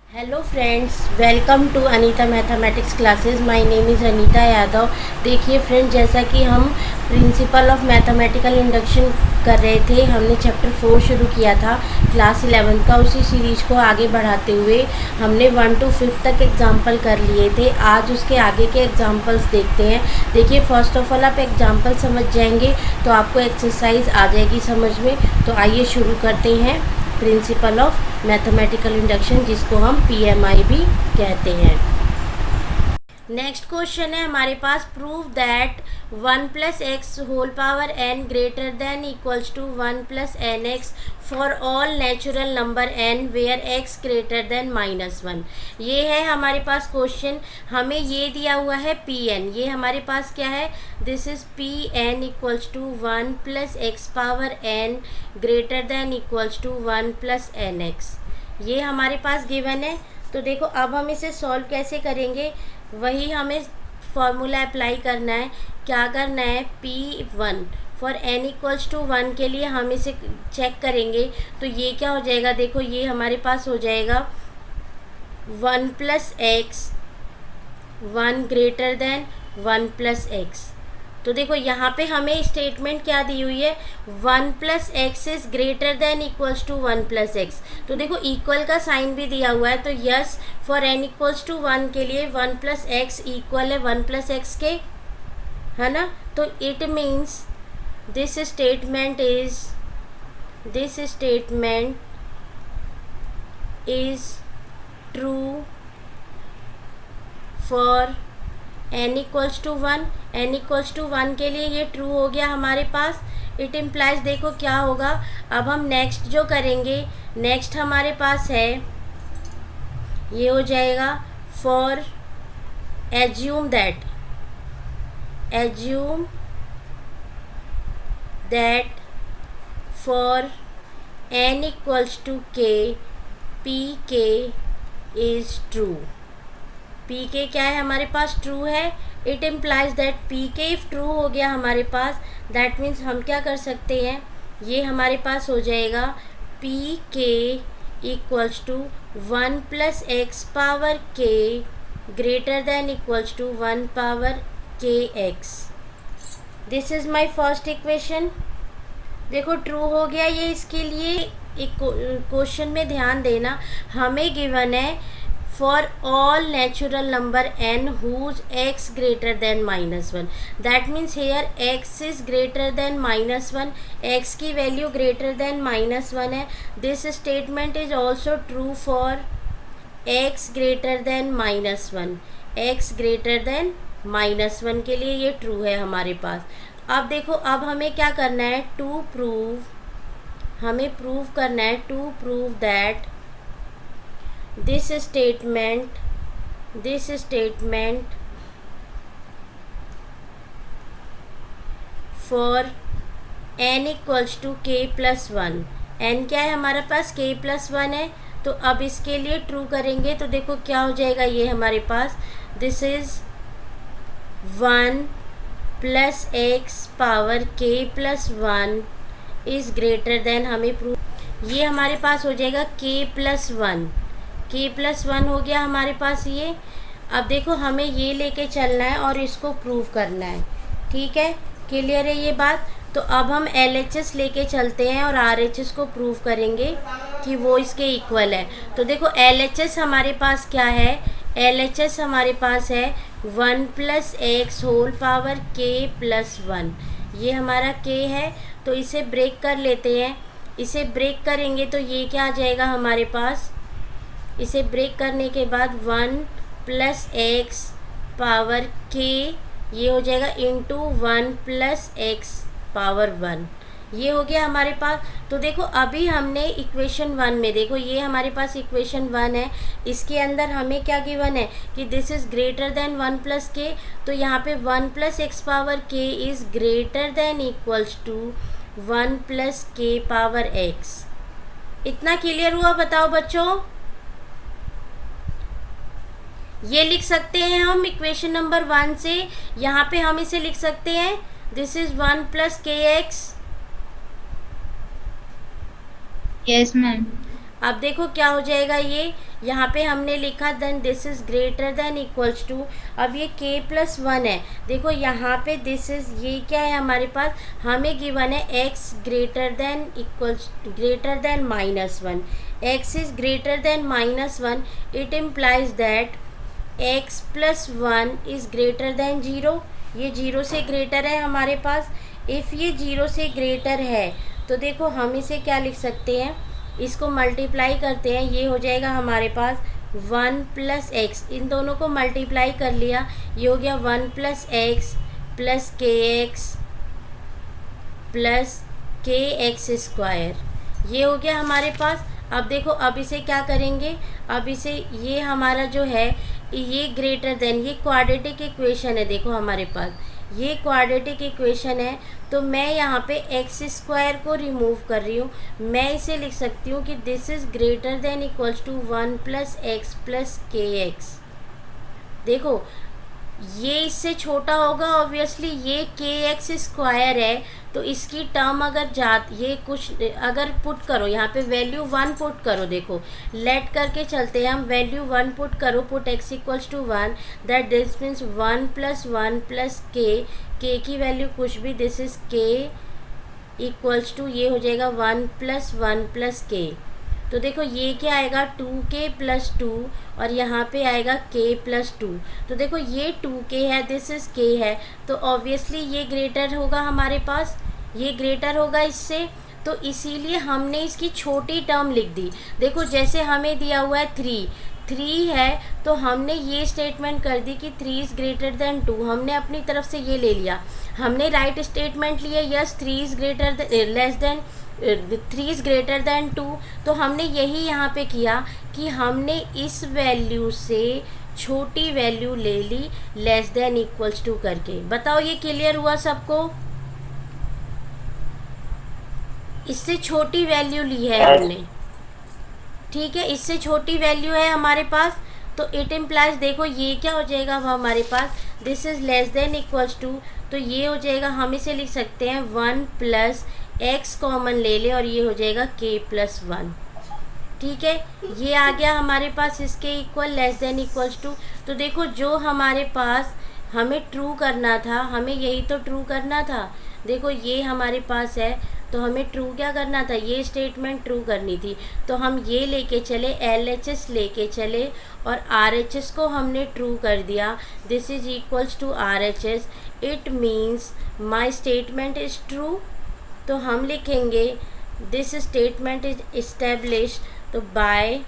Hello friends, welcome to Anita mathematics classes. My name is Anita Yadav. देखिए friends, जैसा कि हम प्रिंसिपल ऑफ मैथमेटिकल इंडक्शन कर रहे थे, हमने चैप्टर 4 शुरू किया था क्लास 11 का। उसी सीरीज़ को आगे बढ़ाते हुए हमने 1 to 5 तक एग्जाम्पल कर लिए थे। आज उसके आगे के एग्जाम्पल्स देखते हैं। देखिए, फर्स्ट ऑफ ऑल आप एग्जाम्पल समझ जाएंगे तो आपको एक्सरसाइज आ जाएगी समझ में। तो आइए शुरू करते हैं प्रिंसिपल ऑफ मैथमेटिकल इंडक्शन, जिसको हम PMI भी कहते हैं। नेक्स्ट क्वेश्चन है हमारे पास, prove that 1 + x whole power n greater than equals to 1 + nx for all natural number n where x greater than -1। ये है हमारे पास क्वेश्चन। हमें ये दिया हुआ है Pn। ये हमारे पास क्या है, this is Pn equals to 1 + x power n greater than equals to 1 + nx। ये हमारे पास गिवन है। तो देखो, अब हम इसे सॉल्व कैसे करेंगे, वही हमें फॉर्मूला अप्लाई करना है। क्या करना है, P1 for n equals to 1 के लिए हम इसे चेक करेंगे। तो ये क्या हो जाएगा, देखो ये हमारे पास हो जाएगा 1 + x 1 ग्रेटर देन 1 + x। तो देखो यहाँ पे हमें स्टेटमेंट क्या दी हुई है, 1 + x is greater than equals to 1 + x। तो देखो इक्वल का साइन भी दिया हुआ है। तो yes, for n equals to 1 के लिए 1 + x इक्वल है 1 + x के, है ना। तो it means this statement is true for n equals to 1। n equals to 1 के लिए ये ट्रू हो गया हमारे पास। इट इम्प्लाइज, देखो क्या होगा, अब हम नेक्स्ट जो करेंगे, नेक्स्ट हमारे पास है, ये हो जाएगा for assume that for n equals to k pk is true. pk क्या है हमारे पास, ट्रू है। It implies that pk if true हो गया हमारे पास, दैट मीन्स हम क्या कर सकते हैं, ये हमारे पास हो जाएगा pk equals to 1 + x power k greater than equals to 1 power kx। This is my first equation. देखो ट्रू हो गया ये। इसके लिए एक क्वेश्चन में ध्यान देना, हमें गिवन है for all natural number n whose x greater than -1। That means here x is greater than -1, x की वैल्यू ग्रेटर देन -1 है। This statement is also true for x greater than -1। x greater than -1 के लिए ये true है हमारे पास। अब देखो, अब हमें क्या करना है, हमें प्रूव करना है to prove that this statement for n equals to k + 1। n क्या है हमारे पास, k + 1 है। तो अब इसके लिए ट्रू करेंगे तो देखो क्या हो जाएगा, ये हमारे पास this is 1 + x power k + 1 is greater than, हमें प्रूव, ये हमारे पास हो जाएगा k + 1। k + 1 हो गया हमारे पास ये। अब देखो हमें ये लेके चलना है और इसको प्रूव करना है। ठीक है, क्लियर है ये बात। तो अब हम LHS लेके चलते हैं और RHS को प्रूव करेंगे कि वो इसके इक्वल है। तो देखो LHS हमारे पास क्या है, LHS हमारे पास है 1 + x होल पावर k + 1। ये हमारा k है। तो इसे ब्रेक कर लेते हैं। इसे ब्रेक करेंगे तो ये क्या आ जाएगा हमारे पास, इसे ब्रेक करने के बाद 1 + x पावर k, ये हो जाएगा इंटू 1 + x पावर 1। ये हो गया हमारे पास। तो देखो अभी हमने इक्वेशन 1 में, देखो ये हमारे पास इक्वेशन 1 है, इसके अंदर हमें क्या गिवन है कि this is greater than 1 + k। तो यहाँ पे 1 + x power k is greater than equals to 1 + k power x। इतना क्लियर हुआ, बताओ बच्चों। ये लिख सकते हैं हम इक्वेशन नंबर 1 से। यहाँ पे हम इसे लिख सकते हैं this is 1 plus k x. Yes ma'am. अब देखो क्या हो जाएगा, ये यहाँ पे हमने लिखा then this is greater than equals to, अब ये k प्लस 1 है। देखो यहाँ पे दिस इज, ये क्या है हमारे पास, हमें गिवन है x greater than -1, x is greater than -1, it implies that x plus 1 is greater then 0। ये 0 से ग्रेटर है हमारे पास। इफ़ ये 0 से ग्रेटर है तो देखो हम इसे क्या लिख सकते हैं, इसको मल्टीप्लाई करते हैं, ये हो जाएगा हमारे पास 1 प्लस एक्स, इन दोनों को मल्टीप्लाई कर लिया, ये हो गया 1 plus x plus k x square, ये हो गया हमारे पास। अब देखो अब इसे क्या करेंगे, अब इसे, ये हमारा जो है ये ग्रेटर देन, ये क्वाड्रेटिक इक्वेशन है, देखो हमारे पास ये क्वाड्रेटिक इक्वेशन है, तो मैं यहाँ पे एक्स स्क्वायर को रिमूव कर रही हूँ। मैं इसे लिख सकती हूँ कि this is greater than equals to 1 plus x plus k x. देखो ये इससे छोटा होगा ऑब्वियसली, ये के एक्स स्क्वायर है, तो इसकी टर्म अगर ये कुछ अगर पुट करो, यहाँ पे वैल्यू 1 पुट करो, देखो लेट करके चलते हैं हम, वैल्यू 1 पुट करो, put x equals to 1, that this means 1 plus k की वैल्यू कुछ भी, this is k equals to, ये हो जाएगा 1 प्लस के। तो देखो ये क्या आएगा 2k प्लस 2, और यहाँ पे आएगा k प्लस 2। तो देखो ये 2k है, दिस इज़ k है, तो ऑब्वियसली ये ग्रेटर होगा हमारे पास, ये ग्रेटर होगा इससे, तो इसीलिए हमने इसकी छोटी टर्म लिख दी। देखो जैसे हमें दिया हुआ है 3 है, तो हमने ये स्टेटमेंट कर दी कि 3 इज़ ग्रेटर देन 2, हमने अपनी तरफ से ये ले लिया, हमने राइट स्टेटमेंट लिया, yes 3 is less then 3 is greater then 2, तो हमने यही यहाँ पे किया कि हमने इस वैल्यू से छोटी वैल्यू ले ली लेस देन इक्वल्स टू करके। बताओ ये क्लियर हुआ सबको? इससे छोटी वैल्यू ली है हमने, ठीक है, इससे छोटी वैल्यू है हमारे पास, तो इट इम्प्लाइज, देखो ये क्या हो जाएगा अब हमारे पास, this is less than equals to, तो ये हो जाएगा, हम इसे लिख सकते हैं 1 प्लस x कॉमन ले ले, और ये हो जाएगा k प्लस 1, ठीक है, ये आ गया हमारे पास इसके equal, less than equals to. तो देखो जो हमारे पास हमें ट्रू करना था, हमें यही तो ट्रू करना था, देखो ये हमारे पास है, तो हमें ट्रू क्या करना था, ये स्टेटमेंट ट्रू करनी थी, तो हम ये लेके चले, LHS लेके चले, और RHS को हमने ट्रू कर दिया, this is equals to RHS, it means my statement is true. तो हम लिखेंगे दिस स्टेटमेंट इज इस्टेब्लिश, तो by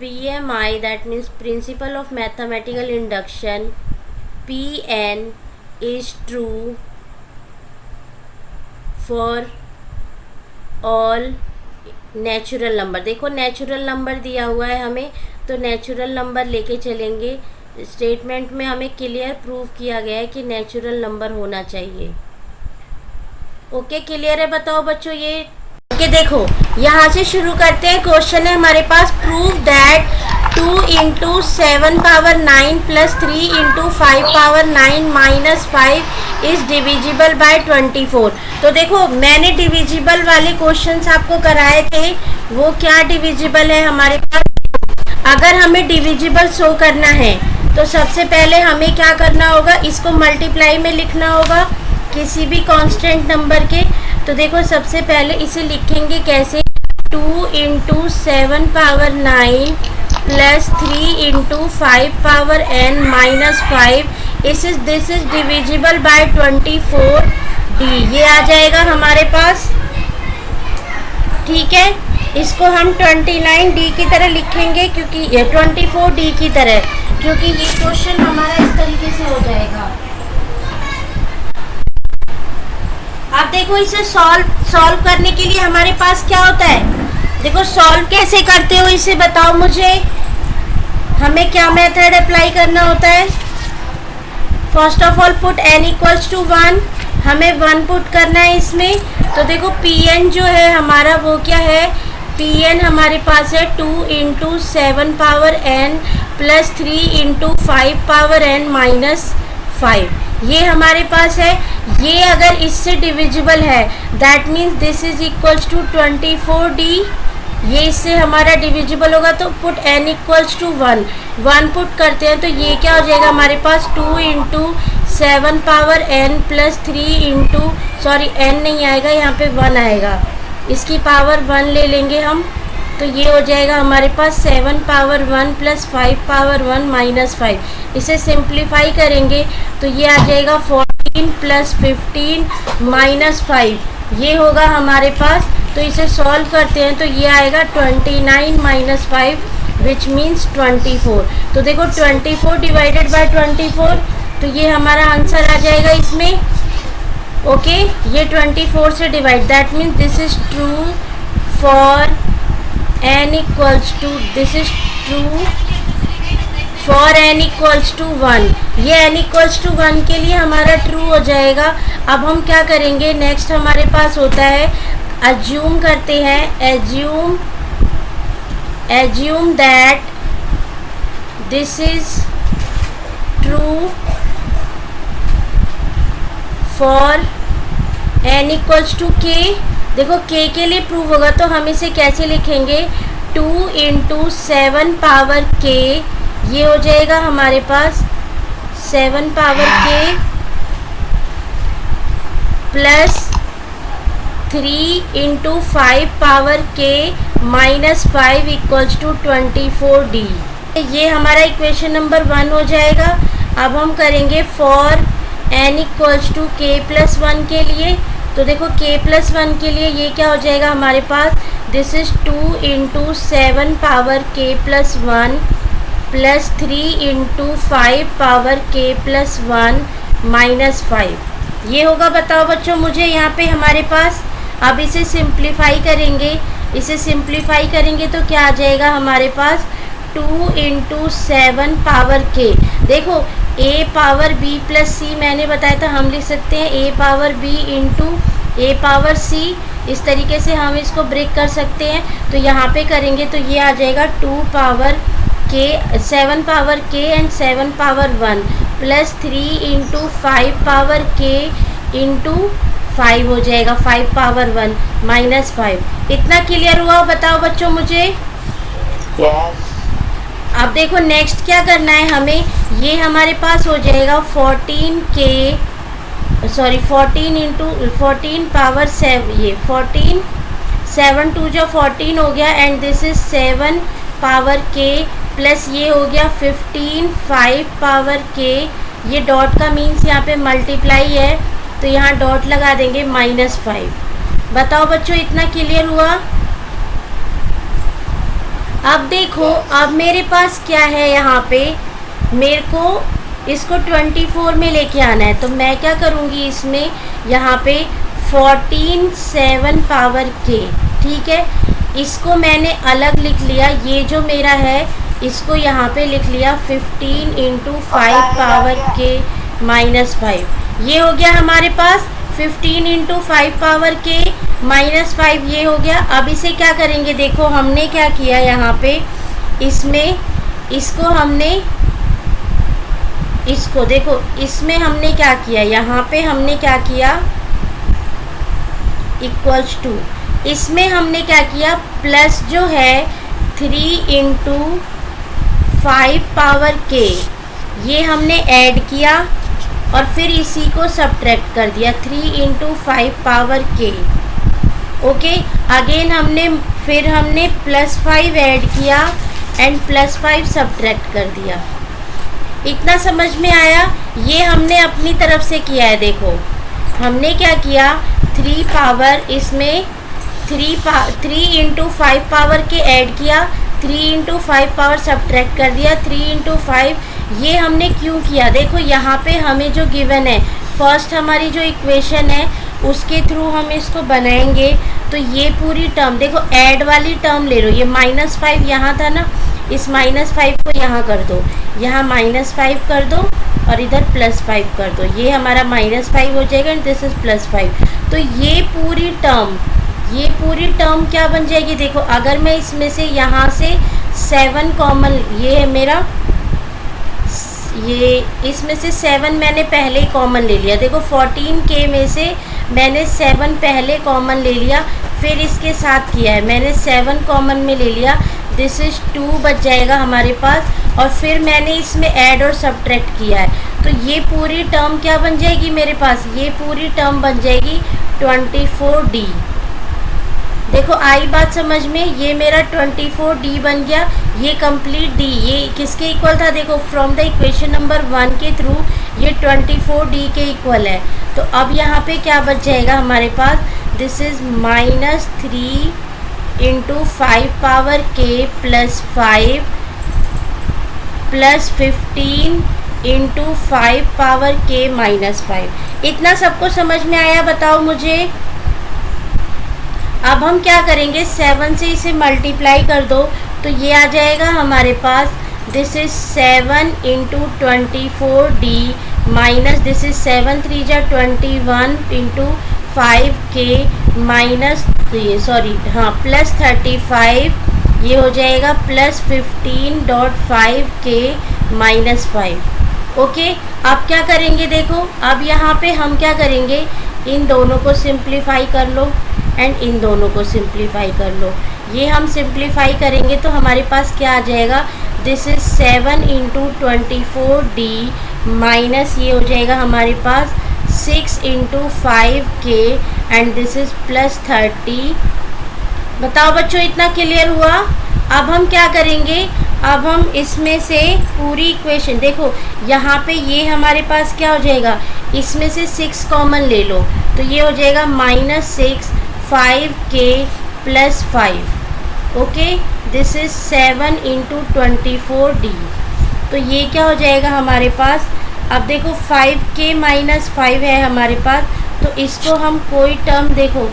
PMI, that means principle of mathematical induction, PN is true for all natural number. देखो natural number दिया हुआ है हमें, तो नेचुरल नंबर लेके चलेंगे, स्टेटमेंट में हमें क्लियर प्रूव किया गया है कि नेचुरल नंबर होना चाहिए। ओके क्लियर है? बताओ बच्चों ये। ओके देखो यहाँ से शुरू करते हैं, क्वेश्चन है हमारे पास, prove that 2 into 7 power 9 plus 3 into 5 power 9 minus 5 is divisible by 24। तो देखो मैंने डिविजिबल वाले क्वेश्चंस आपको कराए थे, वो क्या डिविजिबल है हमारे पास। अगर हमें डिविजिबल शो करना है तो सबसे पहले हमें क्या करना होगा, इसको मल्टीप्लाई में लिखना होगा किसी भी कांस्टेंट नंबर के। तो देखो सबसे पहले इसे लिखेंगे कैसे, 2 into 7 power 9 plus 3 into 5 power n minus 5, this is divisible bye 24D, ये आ जाएगा हमारे पास, ठीक है। इसको हम 29D की तरह लिखेंगे, क्योंकि ये 24D की तरह, क्योंकि ये क्वेश्चन हमारा इस तरीके से हो जाएगा। अब देखो इसे सॉल्व करने के लिए हमारे पास क्या होता है, देखो सॉल्व कैसे करते हो इसे बताओ मुझे, हमें क्या मेथड अप्लाई करना होता है। First of all put n equals to 1, हमें 1 पुट करना है इसमें। तो देखो Pn जो है हमारा वो क्या है, Pn हमारे पास है 2 into 7 power n plus 3 into 5 ये हमारे पास है। ये अगर इससे डिविजिबल है that means this is equals to 24D। ये इससे हमारा डिविजिबल होगा तो put n equals to 1 put करते हैं तो ये क्या हो जाएगा हमारे पास 2 into 7 power n plus 3 into n नहीं आएगा, यहाँ पे 1 आएगा, इसकी पावर 1 ले लेंगे हम तो ये हो जाएगा हमारे पास 7 पावर 1 प्लस 5 पावर 1 माइनस 5। इसे सिंप्लीफाई करेंगे तो ये आ जाएगा 14 प्लस 15 माइनस 5, ये होगा हमारे पास। तो इसे सॉल्व करते हैं तो ये आएगा 29 माइनस 5 विच मीन्स 24। तो देखो 24 डिवाइडेड बाय 24 तो ये हमारा आंसर आ जाएगा इसमें। ओके, ये 24 से divide that means this is true for n equals to for n equals to 1। ये n इक्वल्स टू 1 के लिए हमारा ट्रू हो जाएगा। अब हम क्या करेंगे, नेक्स्ट हमारे पास होता है अज्यूम करते हैं, assume that this is true for n equals to k। देखो k के लिए प्रूव होगा तो हम इसे कैसे लिखेंगे, 2 इंटू 7 पावर k, ये हो जाएगा हमारे पास 7 power k plus 3 into 5 power k minus 5 equals to 24D। ये हमारा इक्वेशन नंबर 1 हो जाएगा। अब हम करेंगे for n equals to k plus 1 के लिए। तो देखो k प्लस 1 के लिए ये क्या हो जाएगा हमारे पास, this is 2 into 7 power k plus 1 plus 3 into 5 power k plus 1 minus 5, ये होगा। बताओ बच्चों मुझे यहाँ पे हमारे पास, अब इसे सिंप्लीफाई करेंगे तो क्या आ जाएगा हमारे पास, 2 इंटू 7 पावर k। देखो a power b plus c मैंने बताया था, हम लिख सकते हैं a power b into a power c, इस तरीके से हम इसको ब्रेक कर सकते हैं। तो यहाँ पे करेंगे तो ये आ जाएगा 2 power k 7 power k and 7 power 1 plus 3 into 5 power k into 5 हो जाएगा 5 पावर 1 माइनस 5। इतना क्लियर हुआ बताओ बच्चों मुझे? अब देखो नेक्स्ट क्या करना है हमें, ये हमारे पास हो जाएगा 14 इंटू 14 पावर 7, ये 14 7 2 जो 14 हो गया and this is 7 power k plus ये हो गया 15 5 पावर k, ये डॉट का मीन्स यहाँ पे मल्टीप्लाई है तो यहाँ डॉट लगा देंगे माइनस 5। बताओ बच्चों इतना क्लियर हुआ? अब देखो अब मेरे पास क्या है, यहाँ पे मेरे को इसको 24 में लेके आना है तो मैं क्या करूँगी, इसमें यहाँ पे 14 7 पावर k, ठीक है, इसको मैंने अलग लिख लिया, ये जो मेरा है इसको यहाँ पे लिख लिया 15 इंटू 5 पावर k माइनस 5, ये हो गया हमारे पास 15 इंटू 5 पावर k माइनस 5, ये हो गया। अब इसे क्या करेंगे, देखो हमने क्या किया यहाँ पे, इसमें इसको हमने इसको देखो इसमें हमने क्या किया, यहाँ पे हमने क्या किया इक्वल्स टू, इसमें हमने क्या किया प्लस जो है 3 इंटू 5 पावर k, ये हमने ऐड किया और फिर इसी को सब्ट्रैक्ट कर दिया 3 into 5 power k। Okay, again हमने प्लस 5 ऐड किया एंड प्लस 5 सब्ट्रैक्ट कर दिया। इतना समझ में आया? ये हमने अपनी तरफ से किया है। देखो हमने क्या किया, 3 पावर इसमें 3 इंटू 5 पावर के ऐड किया, 3 इंटू 5 पावर सब्ट्रैक्ट कर दिया, 3 इंटू 5। ये हमने क्यों किया, देखो यहाँ पे हमें जो गिवन है फर्स्ट हमारी जो इक्वेशन है उसके थ्रू हम इसको बनाएंगे। तो ये पूरी टर्म देखो ऐड वाली टर्म ले लो, ये -5 यहाँ था ना, इस -5 को यहाँ कर दो, यहाँ -5 कर दो और इधर +5 कर दो, ये हमारा -5 हो जाएगा एंड दिस इज +5। तो ये पूरी टर्म क्या बन जाएगी, देखो अगर मैं इसमें से यहाँ से 7 कॉमन, ये है मेरा, ये इसमें से 7 मैंने पहले ही कॉमन ले लिया। देखो 14K में से मैंने 7 पहले कॉमन ले लिया, फिर इसके साथ किया है मैंने 7 कॉमन में ले लिया, दिस इज़ 2 बच जाएगा हमारे पास, और फिर मैंने इसमें ऐड और सब्ट्रैक्ट किया है, तो ये पूरी टर्म क्या बन जाएगी मेरे पास, ये पूरी टर्म बन जाएगी 24D। देखो आई बात समझ में, ये मेरा 24D बन गया, ये कंप्लीट D, ये किसके इक्वल था, देखो फ्रॉम द इक्वेशन नंबर 1 के थ्रू ये 24D के इक्वल है। तो अब यहाँ पे क्या बच जाएगा हमारे पास, this is -3 × 5 power K + 5 + 15 × 5 power K - 5। इतना सबको समझ में आया, बताओ मुझे। अब हम क्या करेंगे, 7 से इसे मल्टीप्लाई कर दो तो ये आ जाएगा हमारे पास, this is 7 × 24D minus this is 7 3 जा 21 × 5K माइनस, ये सॉरी हाँ +35, ये हो जाएगा +15.5K - 5। ओके, अब क्या करेंगे, देखो अब यहाँ पे हम क्या करेंगे, इन दोनों को सिंप्लीफाई कर लो एंड इन दोनों को सिंप्लीफाई कर लो। ये हम सिंप्लीफाई करेंगे तो हमारे पास क्या आ जाएगा, दिस इज़ 7 × 24D माइनस ये हो जाएगा हमारे पास 6 × 5K एंड दिस इज़ +30। बताओ बच्चों, इतना क्लियर हुआ। अब हम क्या करेंगे, अब हम इसमें से पूरी इक्वेशन, देखो यहाँ पे ये हमारे पास क्या हो जाएगा, इसमें से 6 कॉमन ले लो तो ये हो जाएगा -6 5K + 5। Okay, this is 7 × 24D। तो ये क्या हो जाएगा हमारे पास, अब देखो 5K - 5 है हमारे पास, तो इसको हम कोई टर्म, देखो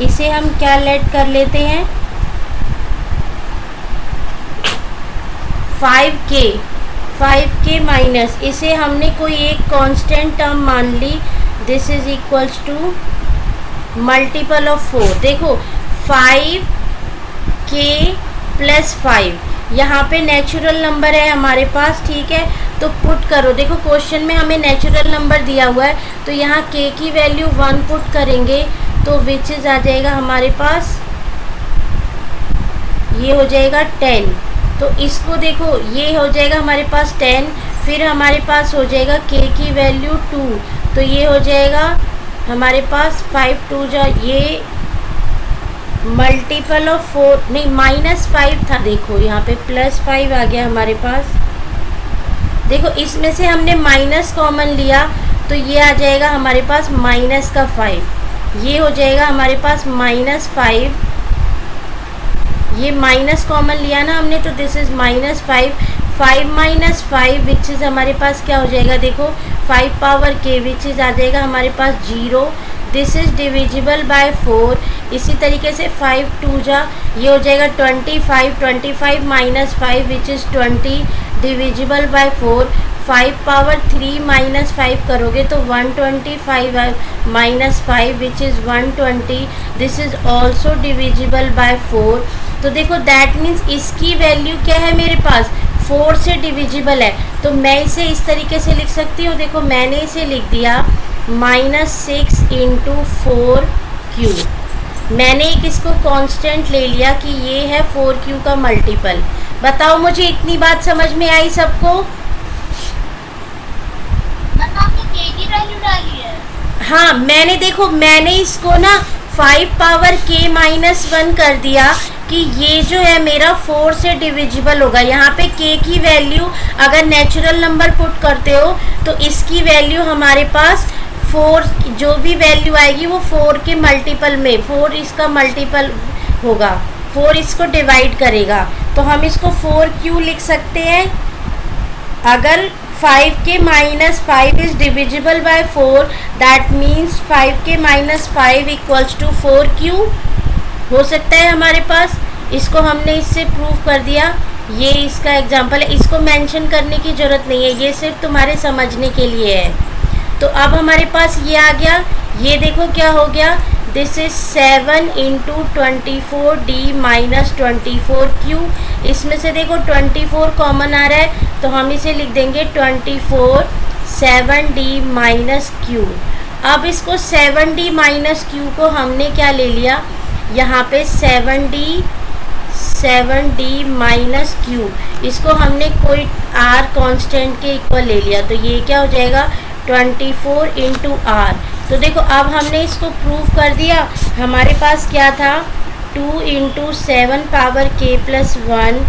इसे हम क्या लेट कर लेते हैं, 5K माइनस, इसे हमने कोई एक कांस्टेंट टर्म मान ली, this is equals to multiple of 4। देखो 5K + 5, यहाँ पे नेचुरल नंबर है हमारे पास, ठीक है, तो पुट करो। देखो क्वेश्चन में हमें नेचुरल नंबर दिया हुआ है, तो यहाँ K की वैल्यू 1 पुट करेंगे तो विच इज़ आ जाएगा हमारे पास, ये हो जाएगा 10। तो इसको देखो ये हो जाएगा हमारे पास 10, फिर हमारे पास हो जाएगा K की वैल्यू 2, तो ये हो जाएगा हमारे पास 5 2 जा, ये मल्टीपल ऑफ 4 नहीं -5 था, देखो यहाँ पे +5 आ गया हमारे पास। देखो इसमें से हमने माइनस कॉमन लिया तो ये आ जाएगा हमारे पास -5, ये हो जाएगा हमारे पास -5, ये माइनस कॉमन लिया ना हमने, तो दिस इज़ -5 5 - 5 विच इज़ हमारे पास क्या हो जाएगा, देखो 5 पावर K विच इज़ आ जाएगा हमारे पास 0, दिस इज़ डिविजिबल बाय 4। इसी तरीके से 5 2 जा, ये हो जाएगा 25 25 - 5 which is 20 divisible by 4। 5 power 3 - 5 करोगे तो 125 -5 which is 120, this is also divisible by 4। तो देखो दैट मीन्स इसकी वैल्यू क्या है मेरे पास, 4 से डिविजिबल है, तो मैं इसे इस तरीके से लिख सकती हूँ। देखो मैंने इसे लिख दिया -6 × 4Q। मैंने एक इसको कांस्टेंट ले लिया कि ये है 4Q का मल्टीपल। बताओ मुझे, इतनी बात समझ में आई सबको? आपने K की वैल्यू डाली है? हाँ, मैंने देखो मैंने इसको ना 5 पावर K - 1 कर दिया कि ये जो है मेरा 4 से डिविजिबल होगा। यहाँ पे K की वैल्यू अगर नेचुरल नंबर पुट करते हो तो इसकी वैल्यू हमारे पास 4, जो भी वैल्यू आएगी वो 4 के मल्टीपल में, 4 इसका मल्टीपल होगा, 4 इसको डिवाइड करेगा, तो हम इसको 4Q लिख सकते हैं। अगर 5K - 5 is divisible by 4, that means 5K - 5 equals to 4Q हो सकता है हमारे पास। इसको हमने इससे प्रूव कर दिया, ये इसका एग्जांपल है, इसको मेंशन करने की ज़रूरत नहीं है, ये सिर्फ तुम्हारे समझने के लिए है। तो अब हमारे पास ये आ गया, ये देखो क्या हो गया, this is 7 into 24d minus 24q। इसमें से देखो 24 कॉमन आ रहा है तो हम इसे लिख देंगे 24 7d माइनस q। अब इसको 7d माइनस q को हमने क्या ले लिया, यहाँ पे 7d माइनस q, इसको हमने कोई r कांस्टेंट के इक्वल ले लिया, तो ये क्या हो जाएगा 24 इंटू r। तो देखो अब हमने इसको प्रूव कर दिया। हमारे पास क्या था 2 into 7 power k plus 1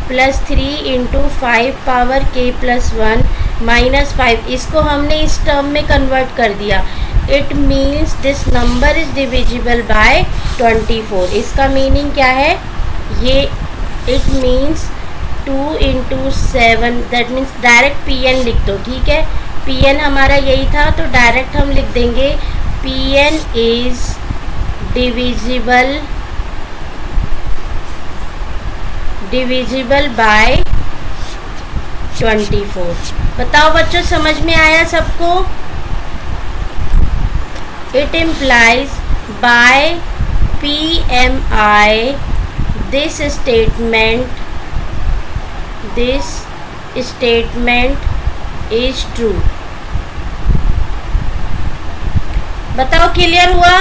plus 3 into 5 power k plus 1 minus 5, इसको हमने इस टर्म में कन्वर्ट कर दिया। It means this number is divisible by 24। इसका मीनिंग क्या है, ये it means 2 into 7, that means direct pn लिख दो, ठीक है। pn हमारा यही था तो डायरेक्ट हम लिख देंगे pn इज डिविजिबल बाय 24। बताओ बच्चों, समझ में आया सबको? It implies by PMI this statement is true. बताओ क्लियर हुआ?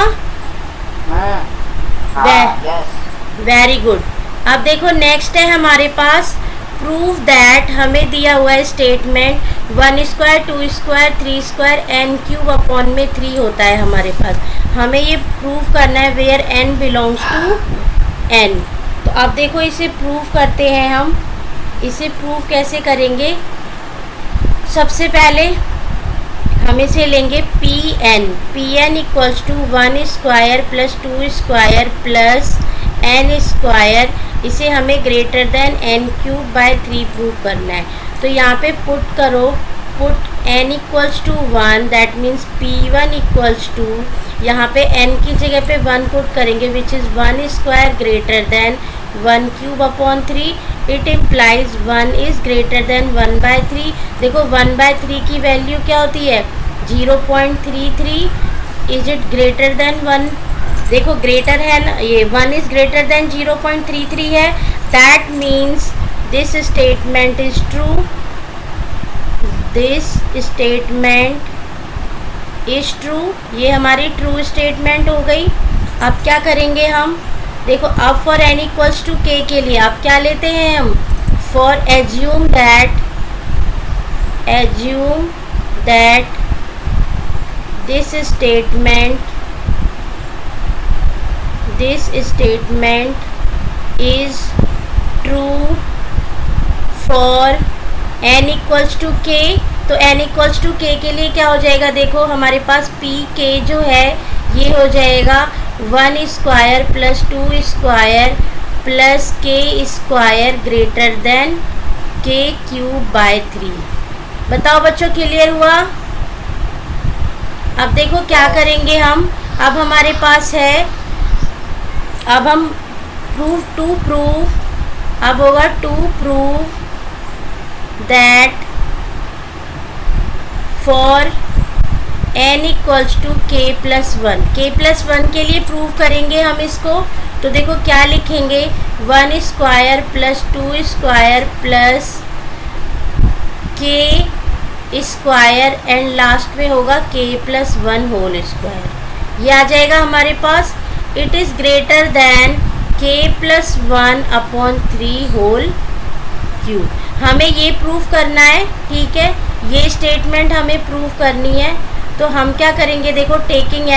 Very good. अब देखो नेक्स्ट है हमारे पास प्रूव दैट। हमें दिया हुआ है statement 1 square 2 square 3 square n cube upon में 3 होता है हमारे पास। हमें ये प्रूव करना है where n belongs to n। तो अब देखो इसे प्रूव करते हैं हम। इसे प्रूव कैसे करेंगे, सबसे पहले हम इसे लेंगे pn equals to 1 square plus 2 square plus n square. इसे हमें greater than n cube by 3 prove करना है। तो यहाँ पे पुट करो, put n equals to 1, that means p1 equals to, यहाँ पे n की जगह पे 1 पुट करेंगे which is 1 square greater than 1 cube upon 3। It implies 1 is greater than 1 by 3। देखो 1 बाय 3 की वैल्यू क्या होती है 0.33। Is it greater than 1? देखो ग्रेटर है ना, ये 1 इज़ ग्रेटर देन 0.33 है। That means this statement is true. This statement is true. ये हमारी ट्रू स्टेटमेंट हो गई। अब क्या करेंगे हम, देखो अब for n equals to k के लिए अब क्या लेते हैं हम, for assume that this statement is true for n equals to k। तो n इक्वल्स टू k के लिए क्या हो जाएगा, देखो हमारे पास pk जो है ये हो जाएगा 1 square plus 2 square plus k square greater than k cube by 3। बताओ बच्चों क्लियर हुआ? अब देखो क्या करेंगे हम, अब हमारे पास है, अब हम अब होगा to prove that for n equals to k plus 1 के लिए प्रूव करेंगे हम इसको। तो देखो क्या लिखेंगे 1 square plus 2 square plus k square and last में होगा k प्लस 1 होल स्क्वायर। ये आ जाएगा हमारे पास। It is greater than k plus 1 upon 3 whole cube. हमें ये प्रूव करना है, ठीक है, ये स्टेटमेंट हमें प्रूव करनी है। तो हम क्या करेंगे, देखो टेकिंग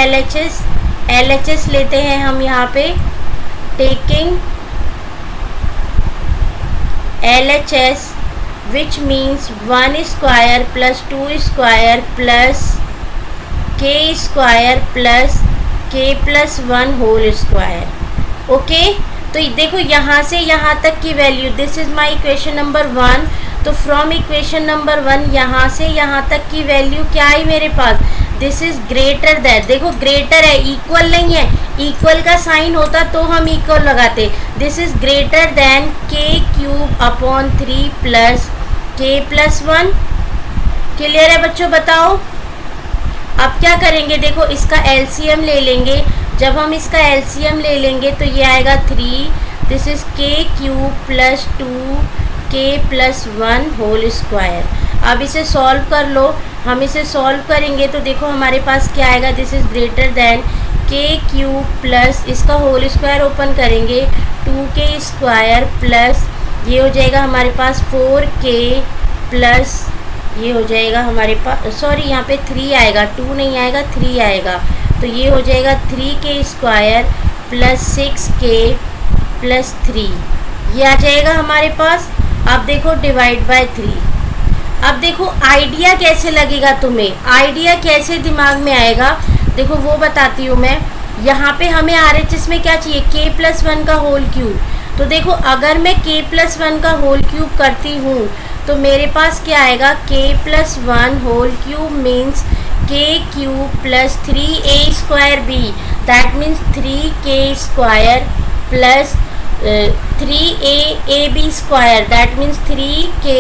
LHS लेते हैं हम यहाँ पे। Taking LHS which means 1 square plus 2 square plus k square plus k plus 1 whole square. Okay, तो देखो यहाँ से यहाँ तक की value, this is my equation number 1। तो फ्रॉम इक्वेशन नंबर 1 यहाँ से यहाँ तक की वैल्यू क्या आई मेरे पास, दिस इज़ ग्रेटर दैट। देखो ग्रेटर है, इक्वल नहीं है। इक्वल का साइन होता तो हम इक्वल लगाते। This is greater than k cube upon 3 plus k plus 1। Clear है बच्चों? बताओ अब क्या करेंगे, देखो इसका LCM ले लेंगे। जब हम इसका एलसीएम ले लेंगे तो ये आएगा 3, this is k cube plus 2k plus 1 whole square. अब इसे सॉल्व कर लो। हम इसे सॉल्व करेंगे तो देखो हमारे पास क्या आएगा, this is greater than k cube plus इसका होल स्क्वायर ओपन करेंगे 2k स्क्वायर प्लस ये हो जाएगा हमारे पास 4k प्लस ये हो जाएगा हमारे पास, सॉरी यहाँ पे 3 आएगा, 2 नहीं आएगा, 3 आएगा। तो ये हो जाएगा 3k square plus 6k plus 3, ये आ जाएगा हमारे पास। अब देखो डिवाइड बाय 3। अब देखो आइडिया कैसे लगेगा तुम्हें, आइडिया कैसे दिमाग में आएगा, देखो वो बताती हूँ मैं। यहाँ पे हमें RHS में क्या चाहिए, k प्लस 1 का होल क्यूब। तो देखो अगर मैं k प्लस 1 का होल क्यूब करती हूँ तो मेरे पास क्या आएगा, k plus 1 whole cube means k cube plus 3a square b, that means 3k square plus 3ab square, that means 3k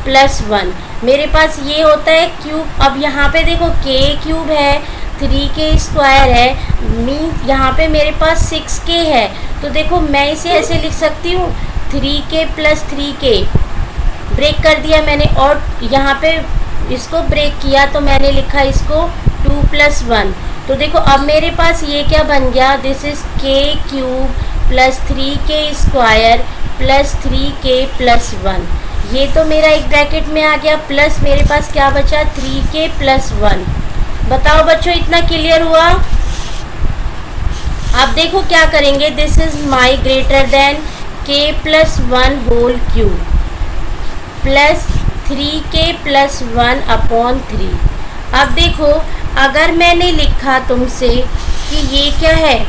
plus 1। मेरे पास ये होता है क्यूब। अब यहाँ पे देखो k क्यूब है, 3k स्क्वायर है, मीन्स यहाँ पे मेरे पास 6k है। तो देखो मैं इसे ऐसे लिख सकती हूँ 3k प्लस 3k, ब्रेक कर दिया मैंने, और यहाँ पे इसको ब्रेक किया तो मैंने लिखा इसको 2 प्लस 1। तो देखो अब मेरे पास ये क्या बन गया, this is k cube plus 3k square plus 3k plus 1। ये तो मेरा एक ब्रैकेट में आ गया, प्लस मेरे पास क्या बचा 3k प्लस 1। बताओ बच्चों इतना क्लियर हुआ। अब देखो क्या करेंगे, this is my greater than k plus 1 whole cube plus 3k plus 1 upon 3। अब देखो अगर मैंने लिखा तुमसे कि ये क्या है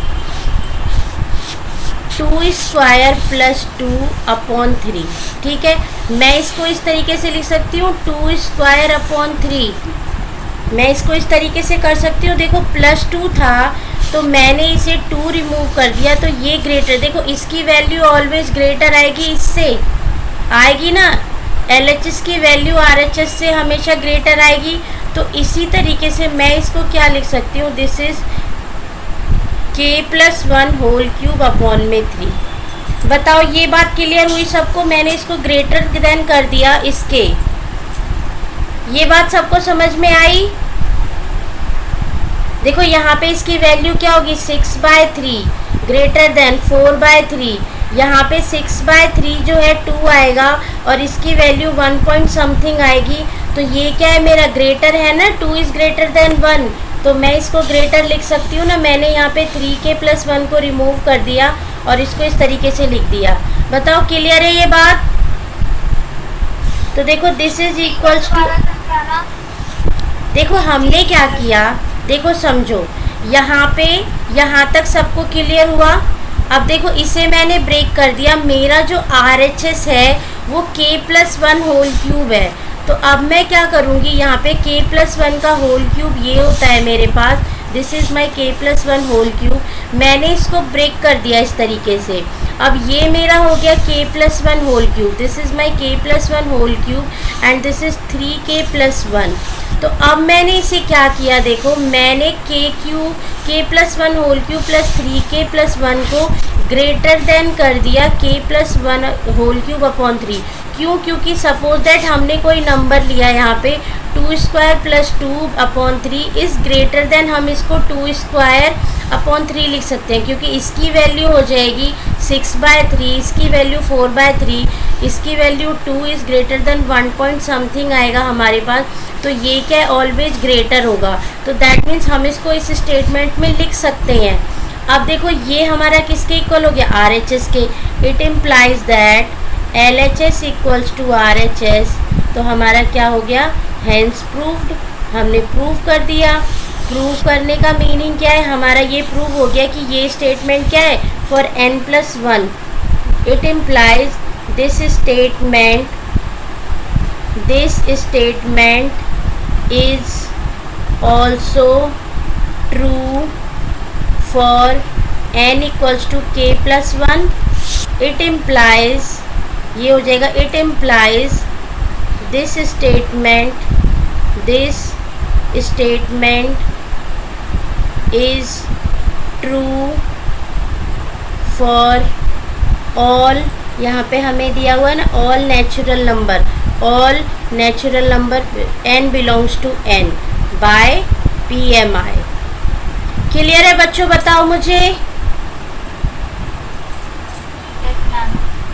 2 स्क्वायर प्लस 2 अपॉन 3, ठीक है, मैं इसको इस तरीके से लिख सकती हूँ 2 स्क्वायर अपॉन 3। मैं इसको इस तरीके से कर सकती हूँ। देखो प्लस 2 था तो मैंने इसे 2 रिमूव कर दिया तो ये ग्रेटर, देखो इसकी वैल्यू ऑलवेज ग्रेटर आएगी, इससे आएगी ना, LHS की वैल्यू RHS से हमेशा ग्रेटर आएगी। तो इसी तरीके से मैं इसको क्या लिख सकती हूँ, this is k plus 1 whole cube upon में 3। बताओ ये बात क्लियर हुई सबको, मैंने इसको ग्रेटर देन कर दिया इसके, ये बात सबको समझ में आई। देखो यहाँ पे इसकी वैल्यू क्या होगी 6/3 ग्रेटर देन 4/3, यहाँ पे 6/3 जो है 2 आएगा और इसकी वैल्यू 1 पॉइंट समथिंग आएगी। तो ये क्या है मेरा ग्रेटर है ना, 2 इज़ ग्रेटर देन 1, तो मैं इसको ग्रेटर लिख सकती हूँ ना। मैंने यहाँ पे 3k प्लस 1 को रिमूव कर दिया और इसको इस तरीके से लिख दिया। बताओ क्लियर है ये बात। तो देखो दिस इज इक्वल्स टू, देखो हमने क्या किया, देखो समझो यहाँ पे यहाँ तक सबको क्लियर हुआ। अब देखो इसे मैंने ब्रेक कर दिया, मेरा जो RHS है वो k प्लस 1 होल क्यूब है। तो अब मैं क्या करूँगी, यहाँ पे k प्लस 1 का होल क्यूब ये होता है मेरे पास, this is my k plus 1 whole cube. मैंने इसको ब्रेक कर दिया इस तरीके से। अब ये मेरा हो गया k plus 1 whole cube, this is my k plus 1 whole cube and this is 3k plus 1। तो अब मैंने इसे क्या किया, देखो मैंने k plus 1 whole cube plus 3k plus 1 को ग्रेटर देन कर दिया k plus 1 whole cube upon 3। क्यों, क्योंकि सपोज दैट हमने कोई नंबर लिया यहाँ पे 2 square plus 2 upon 3 is greater then, हम इसको 2 स्क्वायर अपॉन 3 लिख सकते हैं क्योंकि इसकी वैल्यू हो जाएगी 6/3, इसकी वैल्यू 4/3, इसकी value 2 is greater than 1 point something आएगा हमारे पास। तो ये क्या है, ऑलवेज ग्रेटर होगा। तो दैट मीन्स हम इसको इस स्टेटमेंट में लिख सकते हैं। अब देखो ये हमारा किसके इक्वल हो गया, RHS के। It implies that LHS equals to RHS। तो हमारा क्या हो गया, हैंस प्रूव्ड, हमने प्रूव कर दिया। प्रूव करने का मीनिंग क्या है, हमारा ये प्रूव हो गया कि ये स्टेटमेंट क्या है, for n+1 it implies this statement is also true for n equals to k plus 1। It implies, ये हो जाएगा, it implies this statement is true for all, यहाँ पे हमें दिया हुआ है ना all natural number, all natural number n belongs to n by PMI। Clear है बच्चों? बताओ मुझे।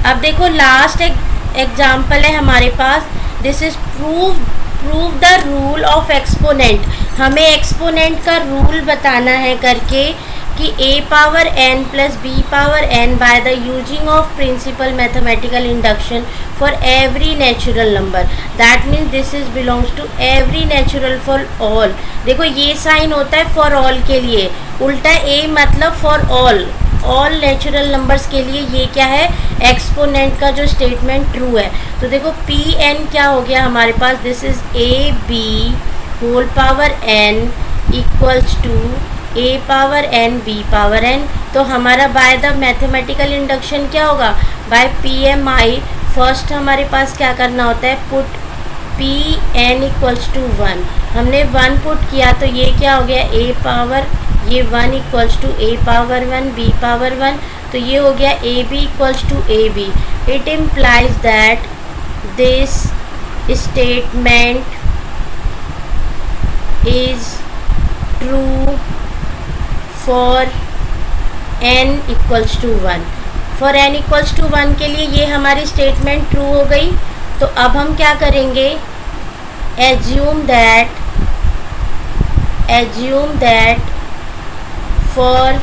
अब देखो लास्ट एग्जाम्पल है हमारे पास, this is prove the rule of exponent. हमें एक्सपोनेंट का रूल बताना है करके कि a power n plus b power n by the using of principle mathematical induction for every natural number, that means this is belongs to every natural for all. देखो ये sign होता है for all के लिए, उल्टा a मतलब for all natural numbers के लिए ये क्या है, एक्सपोनेंट का जो स्टेटमेंट ट्रू है। तो देखो Pn क्या हो गया हमारे पास, this is AB whole power n equals to a power n b power n। तो हमारा बाय द मैथमेटिकल इंडक्शन क्या होगा, बाय PMI फर्स्ट हमारे पास क्या करना होता है, पुट Pn इक्वल्स टू 1। हमने 1 पुट किया तो ये क्या हो गया, a पावर ये 1 equals to a power 1 b power 1, तो ये हो गया ab equals to ab। It implies that this statement is true for n equals to 1। For n equals to 1 के लिए ये हमारी स्टेटमेंट ट्रू हो गई। तो अब हम क्या करेंगे, assume that for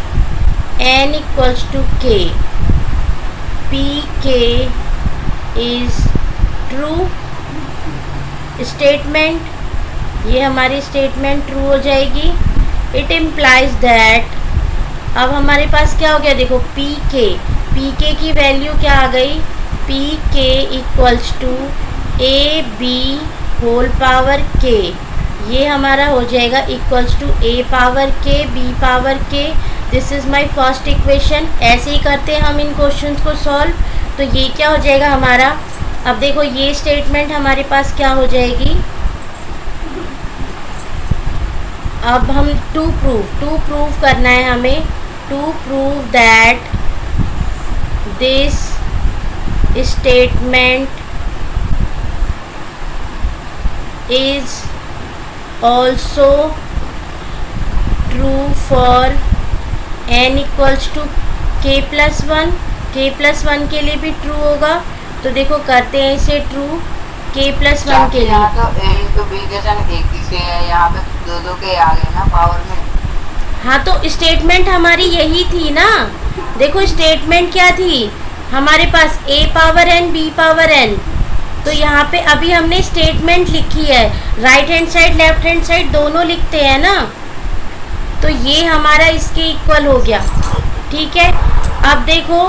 n equals to k pk is true statement, ये हमारी स्टेटमेंट ट्रू हो जाएगी। इट इम्प्लाइज दैट, अब हमारे पास क्या हो गया, देखो pk की वैल्यू क्या आ गई, pk equals to ab whole power k, ये हमारा हो जाएगा equals to a power k b power k। This is my first equation. ऐसे ही करते हैं हम इन क्वेश्चंस को सॉल्व। तो ये क्या हो जाएगा हमारा, अब देखो ये स्टेटमेंट हमारे पास क्या हो जाएगी, अब हम टू प्रूव करना है हमें, to prove that this statement is also true for n equals to k plus 1 के लिए भी ट्रू होगा। तो देखो करते हैं इसे ट्रू k प्लस 1 के लिए। यहाँ तो a तो b के संग एक ही से है, यहाँ पे दो के आ गए ना पावर में। हाँ तो स्टेटमेंट हमारी यही थी ना, देखो स्टेटमेंट क्या थी हमारे पास, a power n b power n। तो यहाँ पे अभी हमने स्टेटमेंट लिखी है, right hand side left hand side दोनों लिखते हैं ना, तो ये हमारा इसके इक्वल हो गया। ठीक है, अब देखो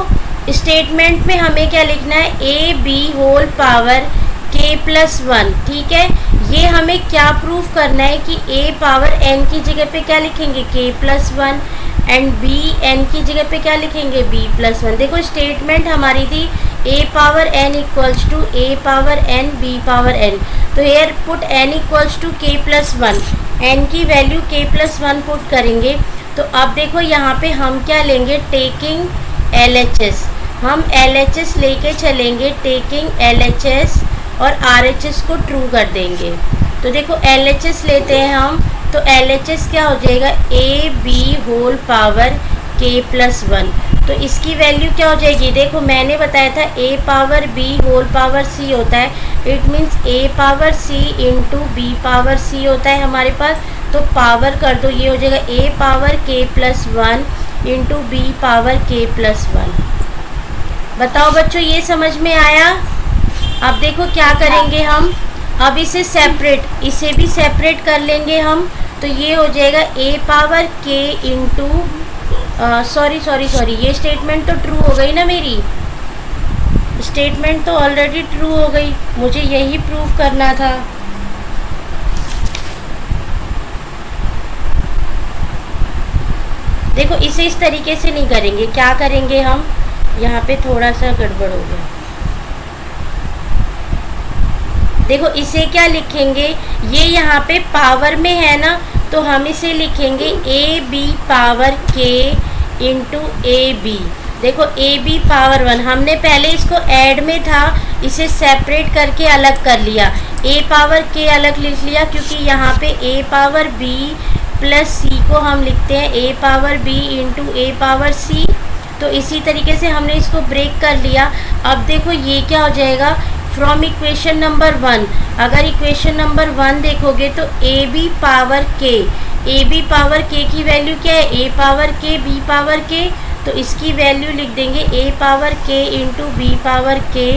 स्टेटमेंट में हमें क्या लिखना है, a b whole power k plus 1। ठीक है, ये हमें क्या प्रूफ करना है कि a पावर n की जगह पे क्या लिखेंगे, k plus 1 and b n की जगह पे क्या लिखेंगे, b प्लस 1। देखो स्टेटमेंट हमारी थी a power n equals to a power n b power n। तो here put n equals to k plus 1, n की वैल्यू k प्लस 1 पुट करेंगे। तो अब देखो यहाँ पे हम क्या लेंगे, टेकिंग LHS, हम LHS लेके चलेंगे, टेकिंग LHS और RHS को ट्रू कर देंगे। तो देखो LHS लेते हैं हम, तो LHS क्या हो जाएगा, a b whole power k plus 1। तो इसकी वैल्यू क्या हो जाएगी, देखो मैंने बताया था a power b whole power c होता है, it means a power c into b power c होता है हमारे पास। तो पावर कर दो, ये हो जाएगा a power k plus 1 into b power k plus 1। बताओ बच्चों ये समझ में आया। अब देखो क्या करेंगे हम, अब इसे सेपरेट, इसे भी सेपरेट कर लेंगे हम। तो ये हो जाएगा a power k into sorry, ये स्टेटमेंट तो ट्रू हो गई ना, मेरी स्टेटमेंट तो ऑलरेडी ट्रू हो गई, मुझे यही प्रूव करना था। देखो इसे इस तरीके से नहीं करेंगे, क्या करेंगे हम, यहाँ पे थोड़ा सा गड़बड़ हो गया। देखो इसे क्या लिखेंगे, ये यहाँ पे पावर में है ना, तो हम इसे लिखेंगे ए बी पावर के इंटू ए बी। देखो ए बी पावर 1, हमने पहले इसको ऐड में था, इसे सेपरेट करके अलग कर लिया, ए पावर के अलग लिख लिया, क्योंकि यहाँ पे ए पावर बी प्लस सी को हम लिखते हैं ए पावर बी इंटू ए पावर सी। तो इसी तरीके से हमने इसको ब्रेक कर लिया। अब देखो ये क्या हो जाएगा, फ्रॉम इक्वेशन नंबर 1, अगर इक्वेशन नंबर 1 देखोगे तो ए बी पावर के, ए बी पावर के की वैल्यू क्या है, ए पावर के बी पावर के, तो इसकी वैल्यू लिख देंगे ए पावर के इंटू बी पावर के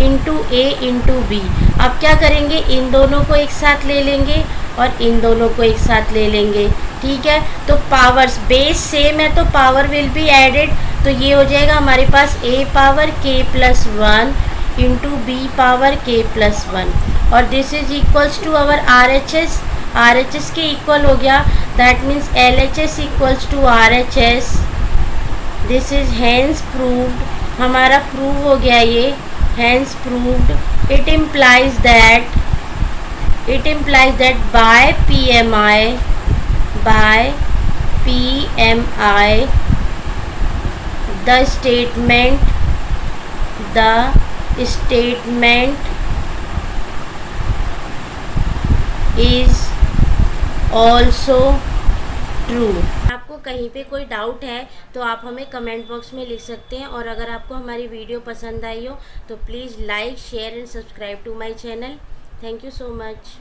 इंटू ए इंटू बी। अब क्या करेंगे, इन दोनों को एक साथ ले लेंगे और इन दोनों को एक साथ ले लेंगे, ठीक है। तो पावर्स बेस सेम है तो पावर विल बी एडेड, तो ये हो जाएगा हमारे पास a power k plus 1 into b power k plus 1, और this is equals to our R H S, R H S के इक्वल हो गया, that means L H S equals to R H S. This is hence proved, हमारा prove हो गया ये, hence proved. It implies that by PMI the statement is also true। आपको कहीं पे कोई डाउट है तो आप हमें कमेंट बॉक्स में लिख सकते हैं, और अगर आपको हमारी वीडियो पसंद आई हो तो please like share and subscribe to my channel. Thank you so much.